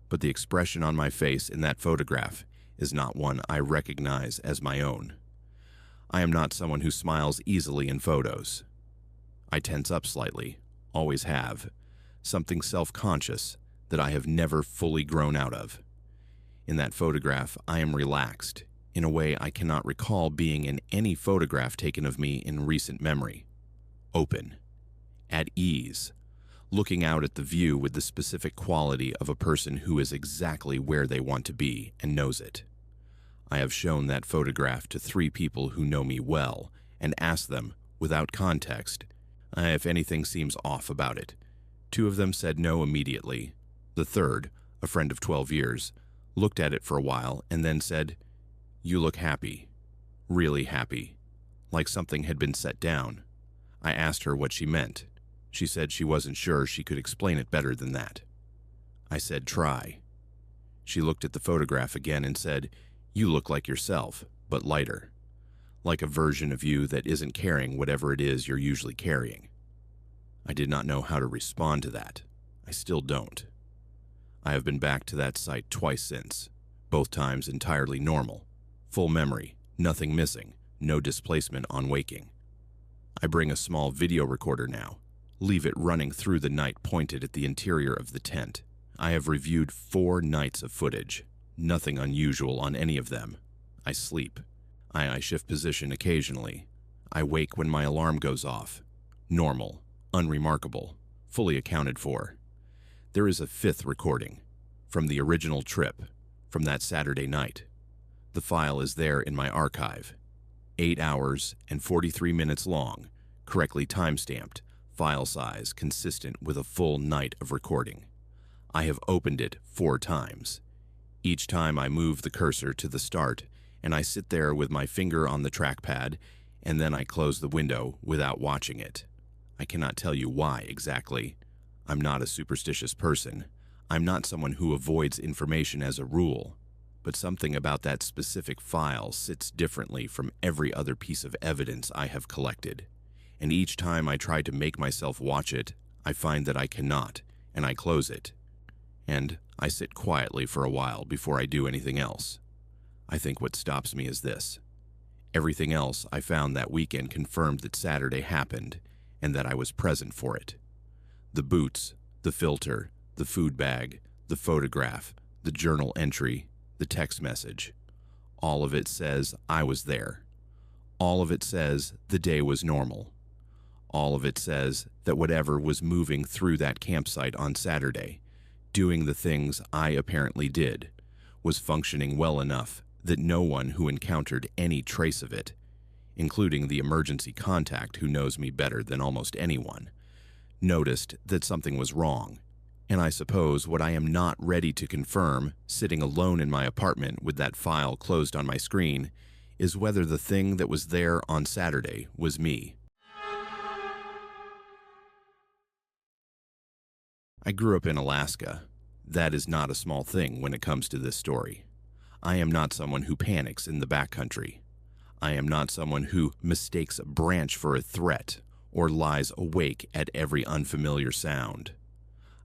But the expression on my face in that photograph is not one I recognize as my own. I am not someone who smiles easily in photos. I tense up slightly, always have, something self-conscious that I have never fully grown out of. In that photograph, I am relaxed, in a way I cannot recall being in any photograph taken of me in recent memory. Open, at ease, looking out at the view with the specific quality of a person who is exactly where they want to be and knows it. I have shown that photograph to 3 people who know me well and asked them, without context, if anything seems off about it. 2 of them said no immediately. The third, a friend of 12 years, looked at it for a while and then said, "You look happy, really happy," like something had been set down. I asked her what she meant. She said she wasn't sure she could explain it better than that. I said, "Try." She looked at the photograph again and said, "You look like yourself, but lighter. Like a version of you that isn't carrying whatever it is you're usually carrying." I did not know how to respond to that. I still don't. I have been back to that site twice since, both times entirely normal. Full memory, nothing missing, no displacement on waking. I bring a small video recorder now, leave it running through the night pointed at the interior of the tent. I have reviewed 4 nights of footage, nothing unusual on any of them. I sleep. I shift position occasionally. I wake when my alarm goes off. Normal, unremarkable, fully accounted for. There is a 5th recording, from the original trip, from that Saturday night. The file is there in my archive. 8 hours and 43 minutes long, correctly time-stamped, file size consistent with a full night of recording. I have opened it 4 times. Each time I move the cursor to the start, and I sit there with my finger on the trackpad, and then I close the window without watching it. I cannot tell you why exactly. I'm not a superstitious person. I'm not someone who avoids information as a rule. But something about that specific file sits differently from every other piece of evidence I have collected. And each time I try to make myself watch it, I find that I cannot, and I close it. And I sit quietly for a while before I do anything else. I think what stops me is this. Everything else I found that weekend confirmed that Saturday happened and that I was present for it. The boots, the filter, the food bag, The photograph, the journal entry, the text message. All of it says I was there. All of it says the day was normal. All of it says that whatever was moving through that campsite on Saturday, doing the things I apparently did, was functioning well enough that no one who encountered any trace of it, including the emergency contact who knows me better than almost anyone, noticed that something was wrong. And I suppose what I am not ready to confirm, sitting alone in my apartment with that file closed on my screen, is whether the thing that was there on Saturday was me. I grew up in Alaska. That is not a small thing when it comes to this story. I am not someone who panics in the backcountry. I am not someone who mistakes a branch for a threat or lies awake at every unfamiliar sound.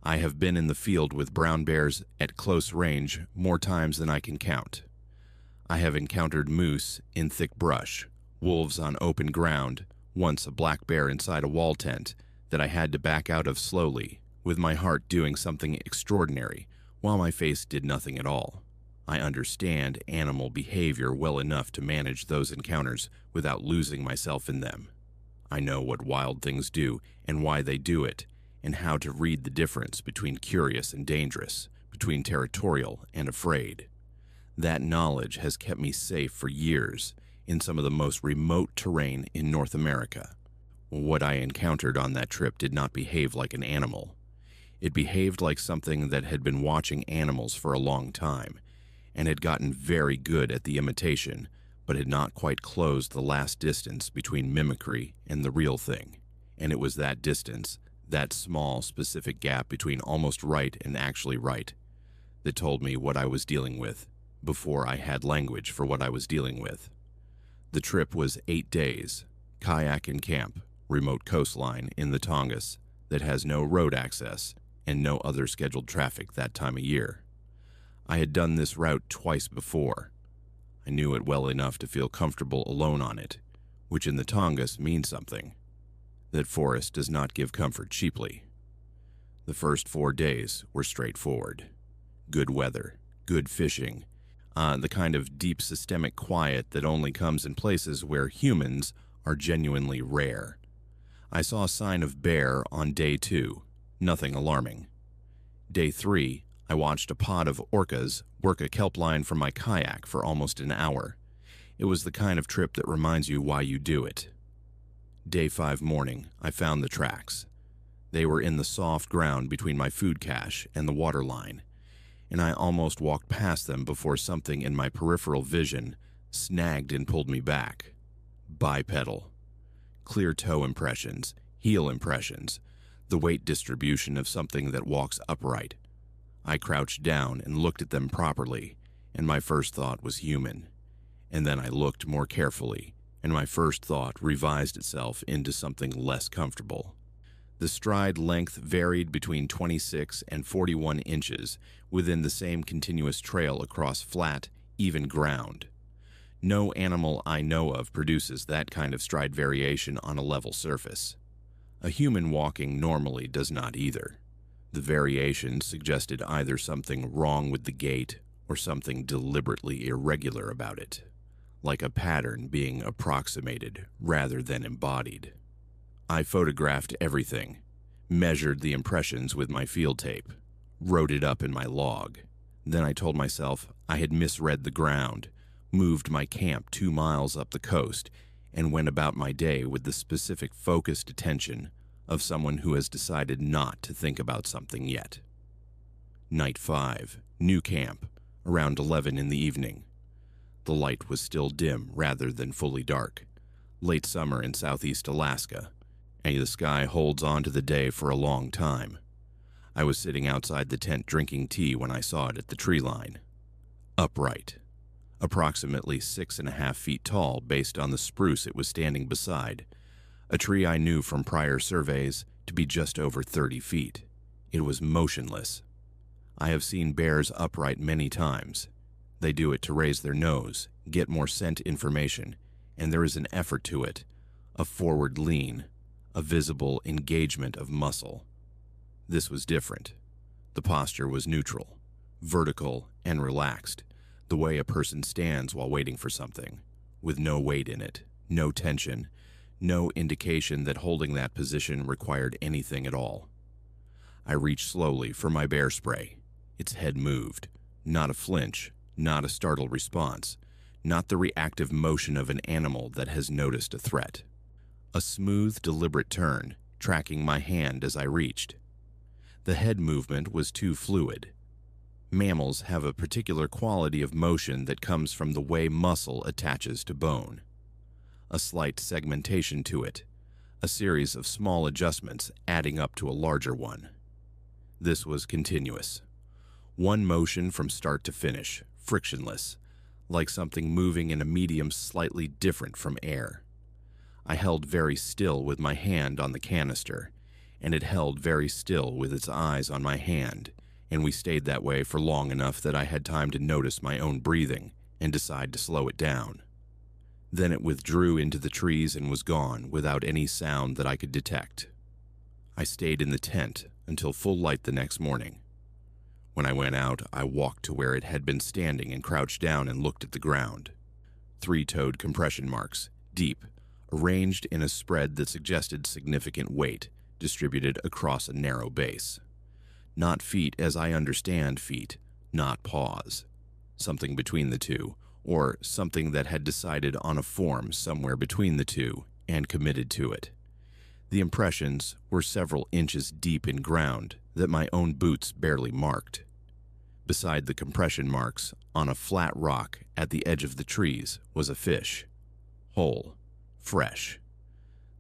I have been in the field with brown bears at close range more times than I can count. I have encountered moose in thick brush, wolves on open ground, once a black bear inside a wall tent that I had to back out of slowly, with my heart doing something extraordinary while my face did nothing at all. I understand animal behavior well enough to manage those encounters without losing myself in them. I know what wild things do and why they do it, and how to read the difference between curious and dangerous, between territorial and afraid. That knowledge has kept me safe for years in some of the most remote terrain in North America. What I encountered on that trip did not behave like an animal. It behaved like something that had been watching animals for a long time, and had gotten very good at the imitation, but had not quite closed the last distance between mimicry and the real thing. And it was that distance, that small, specific gap between almost right and actually right, that told me what I was dealing with before I had language for what I was dealing with. The trip was 8 days, kayak and camp, remote coastline in the Tongass that has no road access and no other scheduled traffic that time of year. I had done this route twice before. I knew it well enough to feel comfortable alone on it, which in the Tongass means something. That forest does not give comfort cheaply. The first 4 days were straightforward. Good weather, good fishing, the kind of deep systemic quiet that only comes in places where humans are genuinely rare. I saw a sign of bear on day 2, nothing alarming. Day 3, I watched a pod of orcas work a kelp line from my kayak for almost an hour. It was the kind of trip that reminds you why you do it. Day 5 morning, I found the tracks. They were in the soft ground between my food cache and the water line, and I almost walked past them before something in my peripheral vision snagged and pulled me back. Bipedal. Clear toe impressions, heel impressions, the weight distribution of something that walks upright. I crouched down and looked at them properly, and my first thought was human. And then I looked more carefully, and my first thought revised itself into something less comfortable. The stride length varied between 26 and 41 inches within the same continuous trail across flat, even ground. No animal I know of produces that kind of stride variation on a level surface. A human walking normally does not either. The variation suggested either something wrong with the gait or something deliberately irregular about it, like a pattern being approximated rather than embodied. I photographed everything, measured the impressions with my field tape, wrote it up in my log. Then I told myself I had misread the ground, moved my camp 2 miles up the coast, and went about my day with the specific focused attention of someone who has decided not to think about something yet. Night 5, new camp, around 11 in the evening. The light was still dim rather than fully dark. Late summer in southeast Alaska, and the sky holds on to the day for a long time. I was sitting outside the tent drinking tea when I saw it at the tree line. Upright. Approximately 6.5 feet tall based on the spruce it was standing beside, a tree I knew from prior surveys to be just over 30 feet. It was motionless. I have seen bears upright many times. They do it to raise their nose, get more scent information, and there is an effort to it, a forward lean, a visible engagement of muscle. This was different. The posture was neutral, vertical and relaxed, the way a person stands while waiting for something, with no weight in it, no tension, no indication that holding that position required anything at all. I reached slowly for my bear spray. Its head moved, not a flinch, not a startled response, not the reactive motion of an animal that has noticed a threat. A smooth, deliberate turn, tracking my hand as I reached. The head movement was too fluid. Mammals have a particular quality of motion that comes from the way muscle attaches to bone. A slight segmentation to it, a series of small adjustments adding up to a larger one. This was continuous. One motion from start to finish, frictionless, like something moving in a medium slightly different from air. I held very still with my hand on the canister, and it held very still with its eyes on my hand, and we stayed that way for long enough that I had time to notice my own breathing and decide to slow it down. Then it withdrew into the trees and was gone without any sound that I could detect. I stayed in the tent until full light the next morning. When I went out, I walked to where it had been standing and crouched down and looked at the ground. 3-toed compression marks, deep, arranged in a spread that suggested significant weight, distributed across a narrow base. Not feet as I understand feet, not paws. Something between the two, or something that had decided on a form somewhere between the two and committed to it. The impressions were several inches deep in ground that my own boots barely marked. Beside the compression marks, on a flat rock at the edge of the trees, was a fish. Whole, fresh.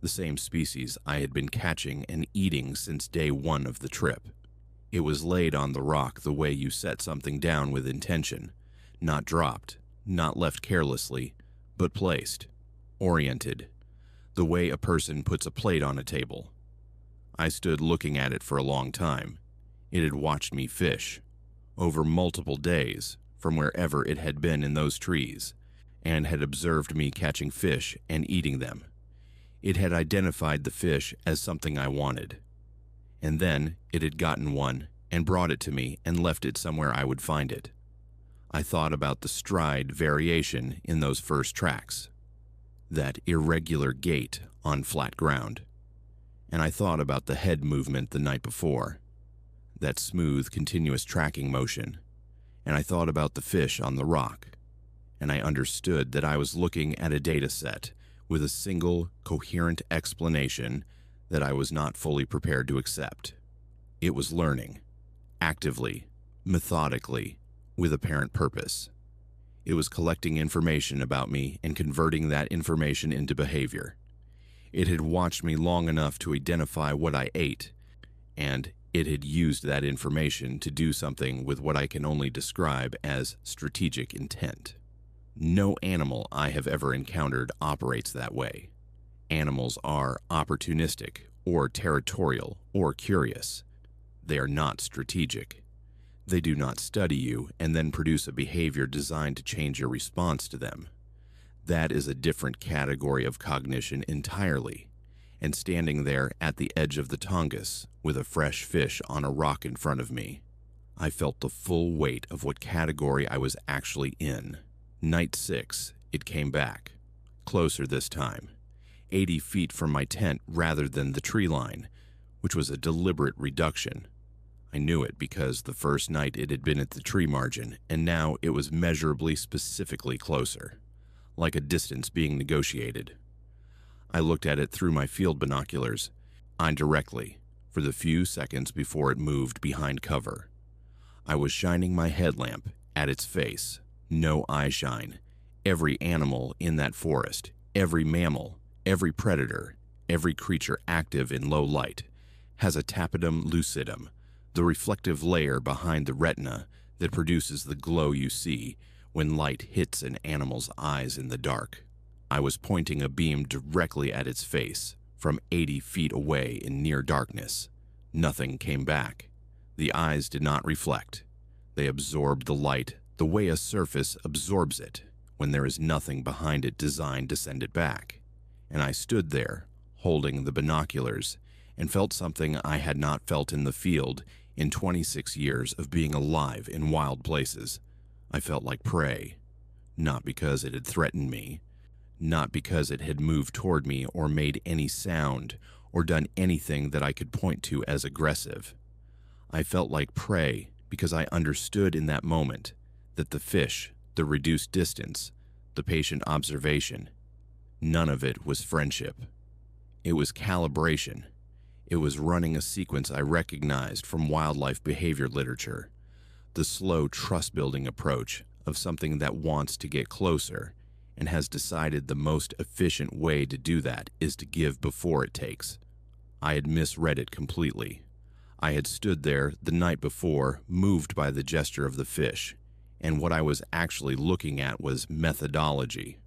The same species I had been catching and eating since day one of the trip. It was laid on the rock the way you set something down with intention, not dropped, not left carelessly, but placed, oriented, the way a person puts a plate on a table. I stood looking at it for a long time. It had watched me fish, over multiple days, from wherever it had been in those trees, and had observed me catching fish and eating them. It had identified the fish as something I wanted. And then it had gotten one and brought it to me and left it somewhere I would find it. I thought about the stride variation in those first tracks, that irregular gait on flat ground. And I thought about the head movement the night before, that smooth, continuous tracking motion. And I thought about the fish on the rock. And I understood that I was looking at a data set with a single, coherent explanation that I was not fully prepared to accept. It was learning, actively, methodically, with apparent purpose. It was collecting information about me and converting that information into behavior. It had watched me long enough to identify what I ate, and it had used that information to do something with what I can only describe as strategic intent. No animal I have ever encountered operates that way. Animals are opportunistic, or territorial, or curious. They are not strategic. They do not study you and then produce a behavior designed to change your response to them. That is a different category of cognition entirely. And standing there at the edge of the Tongass, with a fresh fish on a rock in front of me, I felt the full weight of what category I was actually in. Night 6, it came back. Closer this time. 80 feet from my tent rather than the tree line, which was a deliberate reduction. I knew it because the first night it had been at the tree margin, and now it was measurably specifically closer, like a distance being negotiated. I looked at it through my field binoculars, eyed directly, for the few seconds before it moved behind cover. I was shining my headlamp at its face, no eye shine. Every animal in that forest, every mammal, every predator, every creature active in low light, has a tapetum lucidum, the reflective layer behind the retina that produces the glow you see when light hits an animal's eyes in the dark. I was pointing a beam directly at its face, from 80 feet away in near darkness. Nothing came back. The eyes did not reflect. They absorbed the light the way a surface absorbs it when there is nothing behind it designed to send it back. And I stood there, holding the binoculars, and felt something I had not felt in the field In 26 years of being alive in wild places, I felt like prey, not because it had threatened me, not because it had moved toward me or made any sound or done anything that I could point to as aggressive. I felt like prey because I understood in that moment that the fish, the reduced distance, the patient observation, none of it was friendship. It was calibration. It was running a sequence I recognized from wildlife behavior literature, the slow trust-building approach of something that wants to get closer and has decided the most efficient way to do that is to give before it takes. I had misread it completely. I had stood there the night before, moved by the gesture of the fish, and what I was actually looking at was methodology.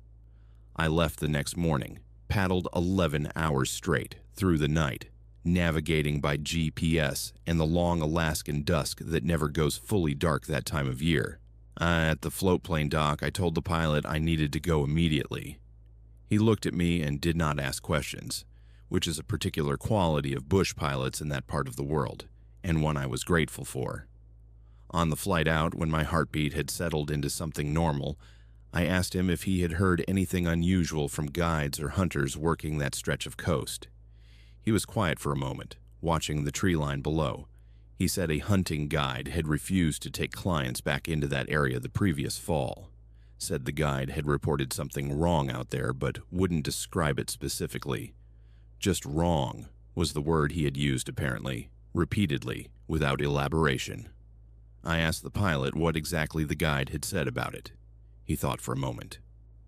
I left the next morning, paddled 11 hours straight through the night, navigating by GPS and the long Alaskan dusk that never goes fully dark that time of year. At the float plane dock, I told the pilot I needed to go immediately. He looked at me and did not ask questions, which is a particular quality of bush pilots in that part of the world, and one I was grateful for. On the flight out, when my heartbeat had settled into something normal, I asked him if he had heard anything unusual from guides or hunters working that stretch of coast. He was quiet for a moment, watching the tree line below. He said a hunting guide had refused to take clients back into that area the previous fall. Said the guide had reported something wrong out there, but wouldn't describe it specifically. Just wrong was the word he had used apparently, repeatedly, without elaboration. I asked the pilot what exactly the guide had said about it. He thought for a moment,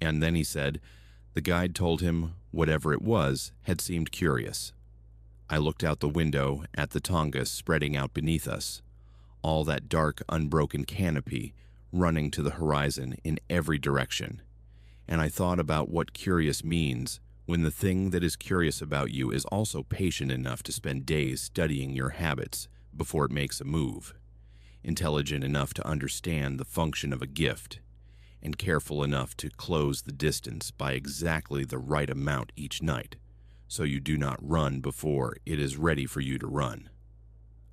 and then he said the guide told him whatever it was had seemed curious. I looked out the window at the Tongass spreading out beneath us, all that dark, unbroken canopy running to the horizon in every direction, and I thought about what curious means when the thing that is curious about you is also patient enough to spend days studying your habits before it makes a move, intelligent enough to understand the function of a gift, and careful enough to close the distance by exactly the right amount each night, so you do not run before it is ready for you to run.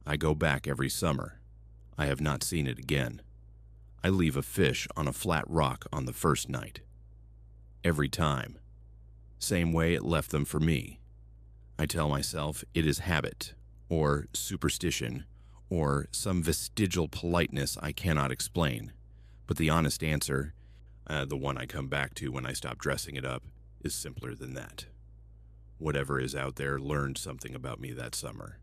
I go back every summer. I have not seen it again. I leave a fish on a flat rock on the first night. Every time. Same way it left them for me. I tell myself it is habit, or superstition, or some vestigial politeness I cannot explain. But the honest answer, the one I come back to when I stop dressing it up, is simpler than that. Whatever is out there learned something about me that summer,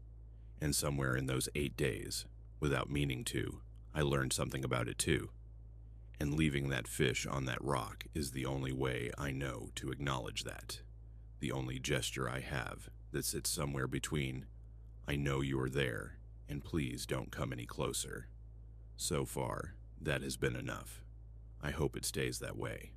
and somewhere in those 8 days, without meaning to, I learned something about it too. And leaving that fish on that rock is the only way I know to acknowledge that. The only gesture I have that sits somewhere between, I know you are there, and please don't come any closer. So far, that has been enough. I hope it stays that way.